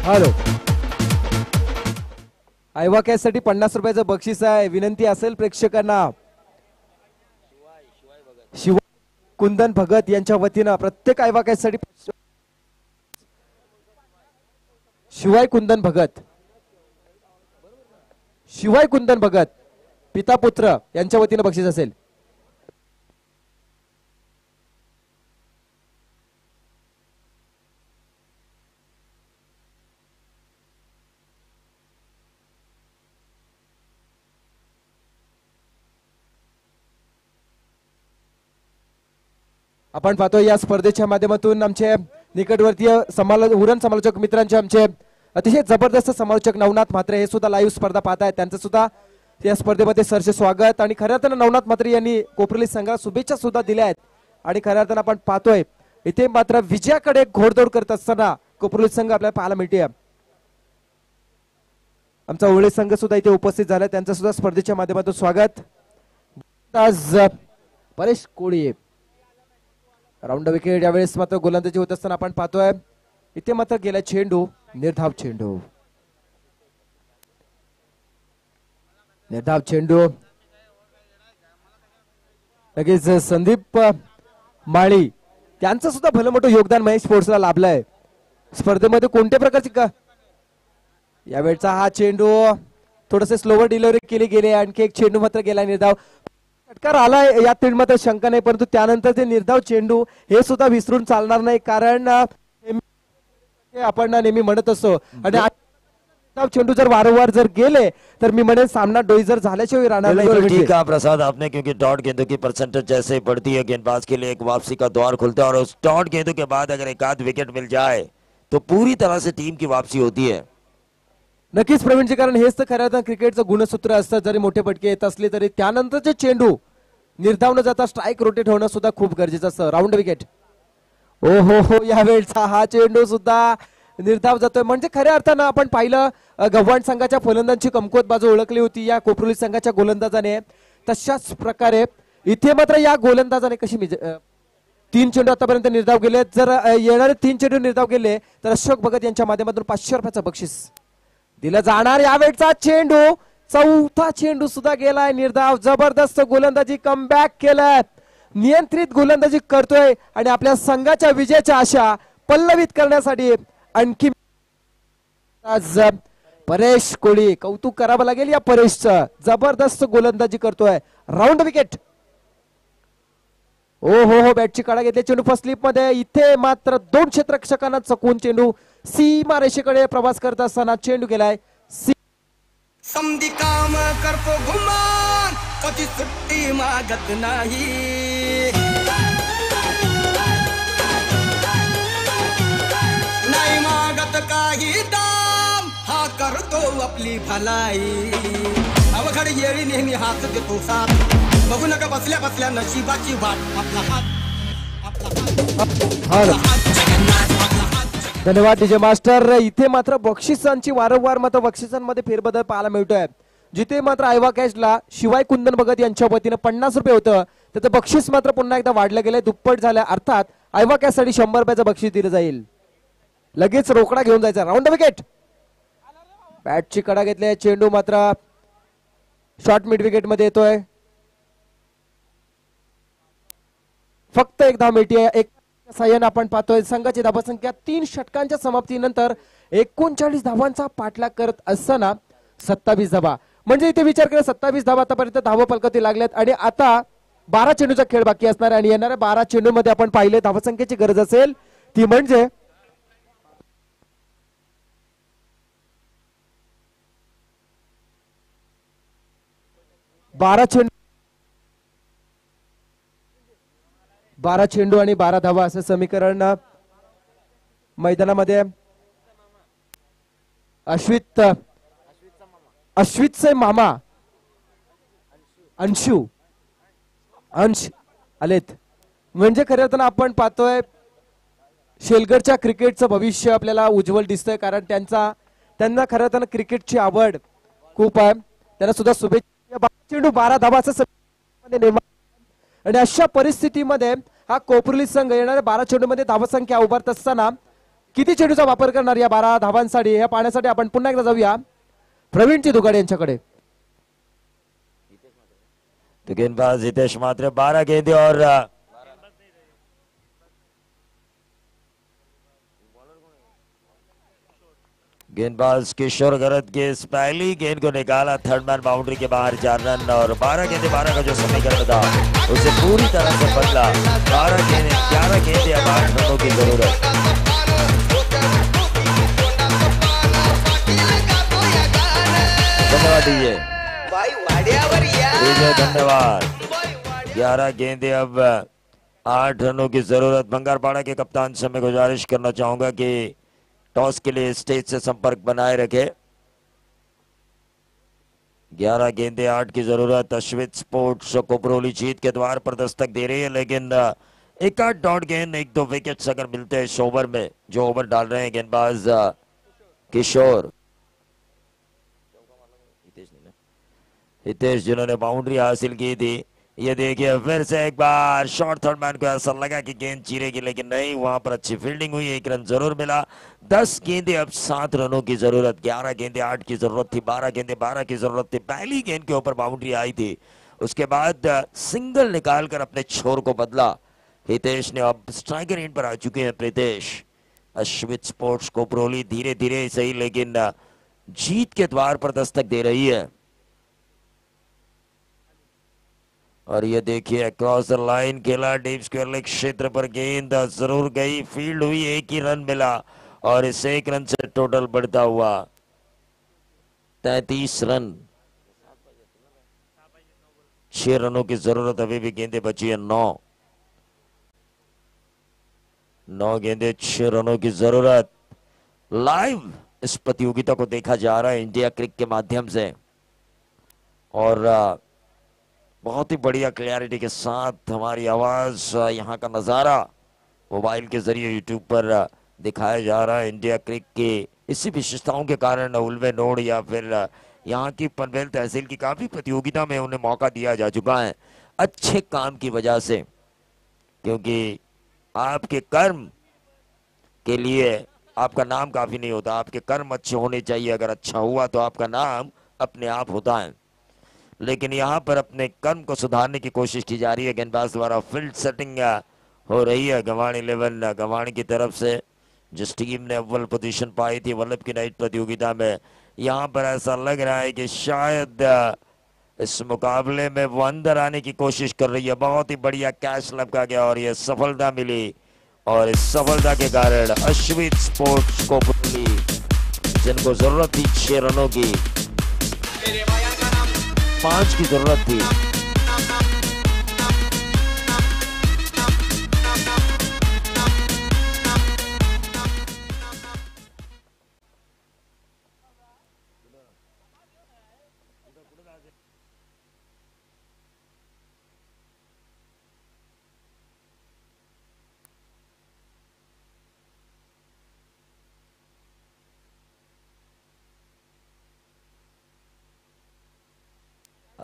हॅलो, आयवा कॅच साठी 50 रुपयाचं बक्षीस आहे. विनंती असेल प्रेक्षकांना, शिवाय कुंदन भगत यांच्या वतीनं प्रत्येक आयवा कॅच साठी शिवाय कुंदन भगत पिता पुत्र यांच्या वतीनं बक्षीस असेल. आपण पाहतो या स्पर्धेच्या माध्यमातून आमचे निकटवर्तीय उरण समालोचक मित्रांचे आमचे अतिशय जबरदस्त समालोचक नवनाथ म्हात्रे हे सुद्धा लाईव्ह स्पर्धा पाहतायत. त्यांचं सुद्धा या स्पर्धेमध्ये सरसे स्वागत. आणि खऱ्या अर्थानं नवनाथ म्हात्रे यांनी कोपरली संघाला शुभेच्छा सुद्धा दिल्या आहेत. आणि खऱ्या अर्थानं आपण पाहतोय इथे मात्र विजयाकडे घोडदौड करत असताना कोपरली संघ आपल्याला पाहायला मिळते. आमचा ओवळी संघ सुद्धा इथे उपस्थित झाला, त्यांचं सुद्धा स्पर्धेच्या माध्यमातून स्वागत. आज परेश कोळी राऊंड विकेट. यावेळेस मात्र गोलंदाजी होत असताना आपण पाहतोय इथे मात्र गेला चेंडू निर्धाव चेंडू. लगेच संदीप माळी त्यांचं सुद्धा भलं मोठं योगदान महेश स्पोर्ट्सला लाभलंय स्पर्धेमध्ये. कोणत्या प्रकारची का यावेळचा हा चेंडू थोडसे स्लोवर डिलिव्हरी केली गेली, आणखी एक चेंडू मात्र गेला निर्धाव. षटकार आलाय यात तीळ मात्र शंका नाही, परंतु त्यानंतर ते निर्धाव चेंडू हे सुद्धा विसरून चालणार नाही, कारण आपण नेहमी म्हणत असतो. आणि निर्धाव चेंडू जर वारंवार जर गेले तर मी म्हणेन सामना डोईजर झाल्याशिवाय राहणार नाही. ठीक है प्रसाद आपने, क्योंकि डॉट गेंदों की परसेंटेज जैसे ही बढ़ती है गेंदबाज के लिए एक वापसी का द्वार खुलता है, और उस डॉट गेंदों के बाद अगर एक आध विकेट मिल जाए तो पूरी तरह से टीम की वापसी होती है. नक्कीच प्रवीणजी, कारण हेच तर खरं क्रिकेटचं गुणसूत्र असतं. जरी मोठे फटके येत असले तरी त्यानंतरचे चेंडू निर्धाव न जाता स्ट्राईक रोटेट होणं सुद्धा खूप गरजेचं असतं. Round wicket. ओ हो, यावेळचा हा चेंडू सुद्धा निर्धाव जातोय. म्हणजे खऱ्या अर्थानं आपण पाहिलं गव्हाण संघाच्या फलंदाजांची कमकुवत बाजू ओळखली होती या कोपरोली संघाच्या गोलंदाजाने, तशाच प्रकारे इथे मात्र या गोलंदाजाने कशी 3 चेंडू आतापर्यंत निर्धाव गेले. जर येणारे 3 चेंडू निर्धाव गेले तर अशोक भगत यांच्या माध्यमातून 500 रुपयाचं बक्षीस दिलं जाणार. यावेळचा चेंडू चौथा चेंडू सुद्धा गेलाय निर्धाव. जबरदस्त गोलंदाजी, कमबॅक केलाय, नियंत्रित गोलंदाजी करतोय आणि आपल्या संघाच्या विजयाच्या आशा पल्लवित करण्यासाठी आणखी आज परेश कोळी, कौतुक करावं लागेल या परेशचं, जबरदस्त गोलंदाजी करतोय. Round wicket. हो, बॅटची काढा घेतली, चेंडू फर्स्ट स्लिप मध्ये. इथे मात्र 2 क्षेत्ररक्षकांना चकवून चेंडू सीमा रेषेकडे प्रवास करत असताना चेंडू गेलाय. समधी काम करतो गुमान, कधी सुट्टी मागत नाही. नाही मागत काही दाम, हा करतो आपली भलाई. अवघड येळी नेहमी हात देतो साथ, बघू नका बसल्या बसल्या नशिबाची वाट आपला हात धन्यवाद डीजे मास्टर. इथे मात्र बक्षिसांची वारंवार मात्र बक्षिसांमध्ये फेरबदल पाहायला मिळतोय. जिथे मात्र आयवा कॅशला शिवाय कुंदन भगत यांच्या वतीनं 50 रुपये होतं, त्याचं बक्षीस मात्र पुन्हा एकदा वाढलं गेलंय, दुप्पट झालं. अर्थात आयवा कॅश साठी 100 रुपयाचं बक्षीस दिलं जाईल. लगेच रोकडा घेऊन जायचा. Round wicket. बॅटची कडा घेतली. चेंडू मात्र शॉर्ट मिड विकेट मध्ये येतोय. फक्त एक धाव मिळते. एक साह्याने आपण पाहतोय संघाची धावसंख्या 3 षटकांच्या समाप्तीनंतर 39 धावांचा पाठलाग करत असताना 27 धावा. म्हणजे इथे विचार केला 27 धावा आतापर्यंत धावा फलकावती लागल्यात आणि आता 12 चेंडूचा खेळ बाकी असणार आहे. आणि येणाऱ्या 12 चेंडूमध्ये आपण पाहिले धावसंख्येची गरज असेल ती म्हणजे 12 चेंडू आणि 12 धावा असं समीकरण मैदानामध्ये अश्वितचे मामा अंश आलेत. म्हणजे खरं अर्थानं आपण पाहतोय शेलगरच्या क्रिकेटचं भविष्य आपल्याला उज्ज्वल दिसतंय, कारण त्यांना खरं अर्थानं क्रिकेटची आवड खूप आहे. त्यांना सुद्धा शुभेच्छा. चेंडू 12 धावा असं आणि अशा परिस्थितीमध्ये हा कोपरली संघ येणाऱ्या 12 चेंडूमध्ये धावसंख्या उभारत असताना किती चेंडूचा वापर करणार या 12 धावांसाठी हे पाहण्यासाठी आपण पुन्हा एकदा जाऊया प्रवीणजी दुगाडे यांच्याकडे. तो गेंदबाज हितेश मात्रे 12 गेंदे और गेंदबाज किशोर गरत के इस पहली गेंद को निकाला थर्ड मैन बाउंड्री के बाहर 4 रन और 12 गेंदे 12 का जो समीकरण था उसे पूरी तरह से बदला. 12 गेंदे 11 गेंदे अब 8 रनों की जरूरत. धन्यवाद दीजिए धन्यवाद. 11 गेंदे अब 8 रनों की जरूरत. बंगारपाड़ा के कप्तान से मैं गुजारिश करना चाहूंगा कि टॉस के लिए स्टेज से संपर्क बनाए रखे. 11 गेंदे 8 की जरूरत. अश्वित स्पोर्ट्स कोपरोली जीत के द्वार पर दस्तक दे रही है, लेकिन एक आध डॉट गेंद 1-2 विकेट्स अगर मिलते हैं इस ओवर में, जो ओवर डाल रहे हैं गेंदबाज किशोर हितेश जिन्होंने बाउंड्री हासिल की थी. ये देखिए फिर से एक बार शॉर्ट थर्ड मैन को ऐसा लगा कि गेंद चीरेगी, लेकिन नहीं, वहां पर अच्छी फील्डिंग हुई. 1 रन जरूर मिला. 10 गेंदे अब 7 रनों की जरूरत. 11 गेंदे 8 की जरूरत थी. 12 गेंदे 12 की जरूरत थी. पहली गेंद के ऊपर बाउंड्री आई थी, उसके बाद सिंगल निकालकर अपने छोर को बदला हितेश ने. अब स्ट्राइकर एंड पर आ चुके हैं प्रीतेश. अश्वित स्पोर्ट्स कोपरोली धीरे धीरे सही लेकिन जीत के द्वार पर दस्तक दे रही है. और ये देखिए क्रॉस द लाइन खेला डीप स्क्वायर लेग क्षेत्र पर. गेंद जरूर गई, फील्ड हुई, 1 ही रन मिला और इस 1 रन से टोटल बढ़ता हुआ 33 रन. 6 रनों की जरूरत. अभी भी गेंदें बची है 9 गेंदे 6 रनों की जरूरत. लाइव इस प्रतियोगिता को देखा जा रहा है इंडिया क्रिक के माध्यम से और बहुत ही बढ़िया क्लैरिटी के साथ हमारी आवाज, यहाँ का नजारा मोबाइल के जरिए यूट्यूब पर दिखाया जा रहा है. इंडिया क्रिक की इसी विशेषताओं के कारण उल्वे नोड या फिर यहाँ की पनवेल तहसील की काफी प्रतियोगिता में उन्हें मौका दिया जा चुका है अच्छे काम की वजह से, क्योंकि आपके कर्म के लिए आपका नाम काफी नहीं होता. आपके कर्म अच्छे होने चाहिए. अगर अच्छा हुआ तो आपका नाम अपने आप होता है. लेकिन यहाँ पर अपने कर्म को सुधारने की कोशिश की जा रही है. गेंदबाज द्वारा फील्ड सेटिंग हो रही है गवाण 11 गवाण की तरफ से, जिस टीम ने अव्वल पोजीशन पाई थी वल्लभ की नाइट प्रतियोगिता में. यहाँ पर ऐसा लग रहा है कि शायद इस मुकाबले में वो अंदर आने की कोशिश कर रही है. बहुत ही बढ़िया कैच लपका गया और ये सफलता मिली और इस सफलता के कारण अश्वित स्पोर्ट्स को जिनको जरूरत थी 6 रनों की, 5 की जरूरत थी.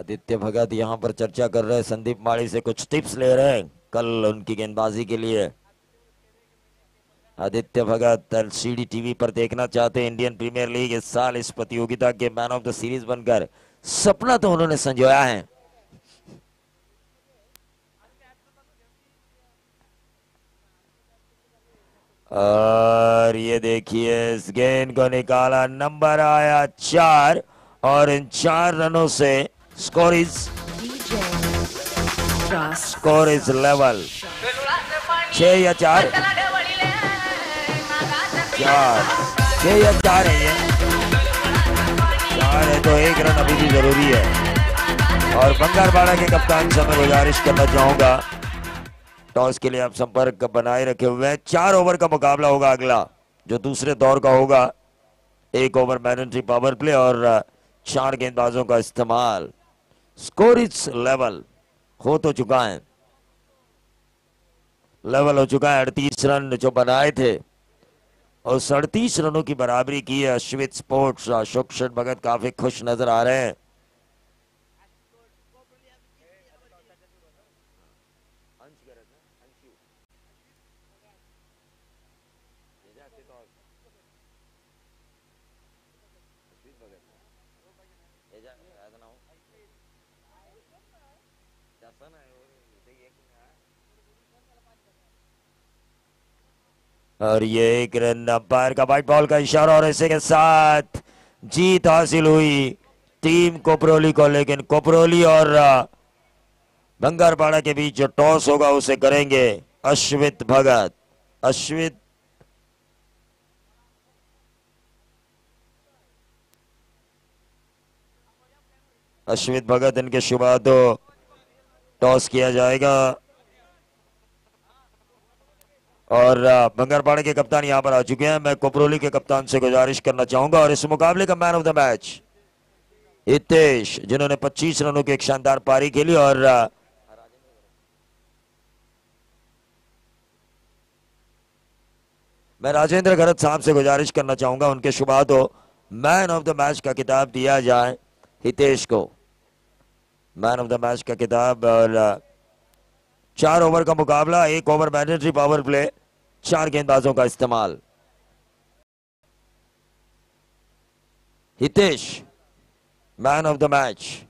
आदित्य भगत यहाँ पर चर्चा कर रहे हैं, संदीप माड़ी से कुछ टिप्स ले रहे हैं कल उनकी गेंदबाजी के लिए। आदित्य भगत एलसीडी टीवी पर देखना चाहते हैं इंडियन प्रीमियर लीग इस साल इस प्रतियोगिता के मैन ऑफ द सीरीज बनकर, सपना तो उन्होंने संजोया है। और ये देखिए इस गेंद को निकाला, नंबर आया 4 और इन 4 रनों से स्कोर इज लेवल 6 या 4 6 या 4 है, ये 4 है तो 1 रन अभी भी जरूरी है। और बंगारवाड़ा के कप्तान से मैं गुजारिश करना चाहूंगा टॉस के लिए आप संपर्क बनाए रखे हुए हैं। 4 ओवर का मुकाबला होगा अगला जो दूसरे दौर का होगा। 1 ओवर मैंडेटरी पावर प्ले और 4 गेंदबाजों का इस्तेमाल। स्कोर इज लेवल हो तो चुका है, लेवल हो चुका है। 38 रन जो बनाए थे और 37 रनों की बराबरी की है अश्वित स्पोर्ट्स। अशोक भगत काफी खुश नजर आ रहे हैं। और ये 1 रन, अंपायर का व्हाइट बॉल का इशारा और इसी के साथ जीत हासिल हुई टीम कोपरोली को। लेकिन कोपरोली और बंगारवाड़ा के बीच जो टॉस होगा उसे करेंगे अश्वित भगत। अश्वित भगत इनके शुभारंभ टॉस किया जाएगा और बंगारवाड़ा के कप्तान यहां पर आ चुके हैं। मैं कोपरोली के कप्तान से गुजारिश करना चाहूंगा और इस मुकाबले का man of the match Hitesh जिन्होंने 25 रनों की एक शानदार पारी खेली। और मैं राजेंद्र गरत साहब से गुजारिश करना चाहूंगा उनके शुभारंभ मैन ऑफ द मैच का खिताब दिया जाए हितेश को, मैन ऑफ द मैच का खिताब। और 4 ओवर का मुकाबला, 1 ओवर मैंडेटरी पावर प्ले, 4 गेंदबाजों का इस्तेमाल। Hitesh man of the match.